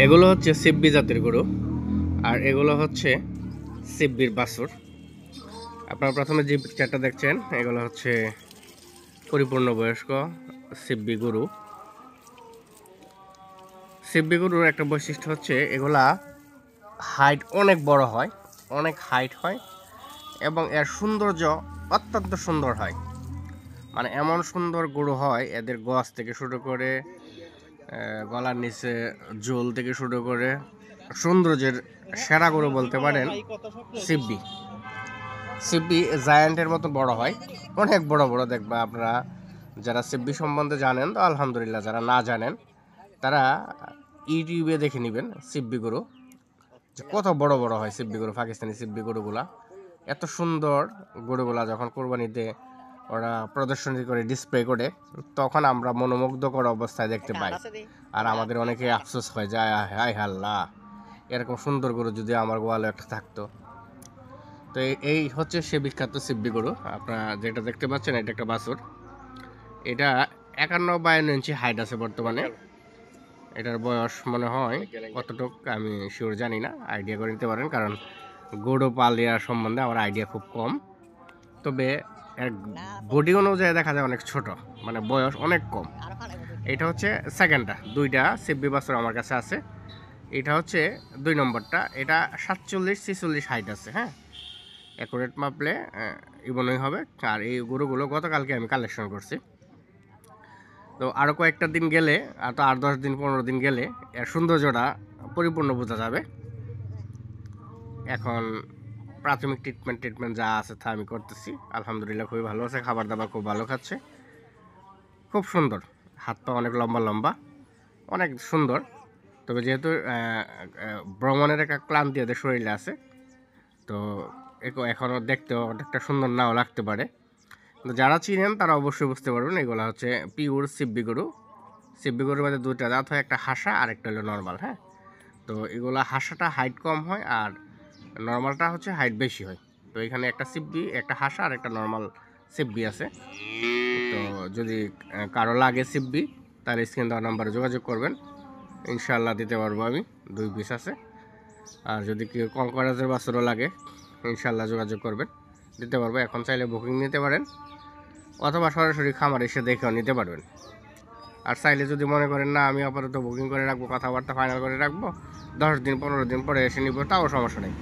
এগুলো হচ্ছে সিব্বি জাতের গরু, আর এগুলো হচ্ছে সিব্বির বাছুর। আপনারা প্রথমে যে পিকচারটা দেখছেন এগুলো হচ্ছে পরিপূর্ণ বয়স্ক সিব্বি গরু। সিব্বি গরুর একটা বৈশিষ্ট্য হচ্ছে এগুলা হাইট অনেক বড় হয়, অনেক হাইট হয় এবং এর সৌন্দর্য অত্যন্ত সুন্দর হয়। মানে এমন সুন্দর গরু হয়, এদের গজ থেকে শুরু করে গলার নিচে জোল থেকে শুরু করে সৌন্দর্যের সেরা গরু বলতে পারেন সিব্বি। সিব্বি জায়ান্টের মতো বড় হয়, অনেক বড় বড় দেখবা আপনারা। যারা সিব্বি সম্বন্ধে জানেন তো আলহামদুলিল্লাহ, যারা না জানেন তারা ইউটিউবে দেখে নেবেন সিব্বি গরু, যে কত বড় বড় হয় সিব্বি গরু। পাকিস্তানি সিব্বি গরুগুলা এত সুন্দর। গরুগুলা যখন কোরবানিতে ওরা প্রদর্শনী করে ডিসপ্লে করে, তখন আমরা মনোমুগ্ধকর অবস্থায় দেখতে পাই। আর আমাদের অনেকে আফসোস হয় যায়, হায় আল্লাহ, এরকম সুন্দর গরু যদি আমার গোয়ালে একটা থাকতো। তো এই হচ্ছে সে বিখ্যাত সিব্বি গরু। আপনারা যেটা দেখতে পাচ্ছেন এটা একটা বাছুর। এটা 51-52 ইঞ্চি হাইট আছে বর্তমানে। এটার বয়স মনে হয় কতটুক আমি শিওর জানি না, আইডিয়া করে নিতে পারেন, কারণ গরু পালিয়া সম্বন্ধে আমার আইডিয়া খুব কম। তবে এর বডি অনুযায়ী দেখা যায় অনেক ছোট, মানে বয়স অনেক কম। এটা হচ্ছে সেকেন্ডটা, দুইটা সিব্বি বাছুর আমার কাছে আছে। এটা হচ্ছে 2 নম্বরটা। এটা 47-46 হাইট আছে। হ্যাঁ, অ্যাকুরেট মাপলে ইবনই হবে। আর এই গরুগুলো গতকালকে আমি কালেকশন করছি। তো আরও কয়েকটা দিন গেলে, আর তো 8-10 দিন 15 দিন গেলে এর সৌন্দর্যটা পরিপূর্ণ বোঝা যাবে। এখন প্রাথমিক ট্রিটমেন্ট যা আছে তা আমি করতেছি। আলহামদুলিল্লাহ খুবই ভালো আছে, খাবার দাবার খুব ভালো খাচ্ছে, খুব সুন্দর। হাত পা অনেক লম্বা লম্বা, অনেক সুন্দর। তবে যেহেতু ভ্রমণের একটা ক্লান্তি এদের শরীরে আছে, তো এখনও দেখতেও অনেকটা সুন্দর নাও লাগতে পারে। কিন্তু যারা চিনেন তারা অবশ্যই বুঝতে পারবেন এগুলো হচ্ছে পিওর সিব্বি গরু। সিব্বি গরুর মধ্যে 2টা জাত হয়, একটা হাসা আর একটা হলো নর্মাল। হ্যাঁ, তো এগুলা হাসাটা হাইট কম হয় আর নর্মালটা হচ্ছে হাইট বেশি হয়। তো এখানে একটা সিব্বি, একটা হাসা আর একটা নর্মাল সিব্বি আছে। তো যদি কারো লাগে সিব্বি, তাহলে স্ক্রিন দেওয়া নাম্বারে যোগাযোগ করবেন, ইনশাআল্লাহ দিতে পারবো আমি। 2 পিস আছে। আর যদি কেউ কঙ্করাজের বাছুরও লাগে, ইনশাআল্লাহ যোগাযোগ করবেন, দিতে পারবো। এখন চাইলে বুকিং নিতে পারেন, অথবা সরাসরি খামার এসে দেখেও নিতে পারবেন। আর চাইলে যদি মনে করেন না আমি আপাতত বুকিং করে রাখবো, কথাবার্তা ফাইনাল করে রাখবো, 10 দিন 15 দিন পরে এসে নিব, তাও সমস্যা নেই।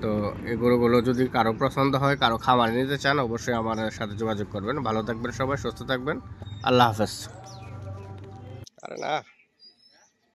তো এই গরুগুলো যদি কারো পছন্দ হয়, কারো খামারে নিতে চান, অবশ্যই আমার সাথে যোগাযোগ করবেন। ভালো থাকবেন সবাই, সুস্থ থাকবেন। আল্লাহ হাফেজ। আরে না।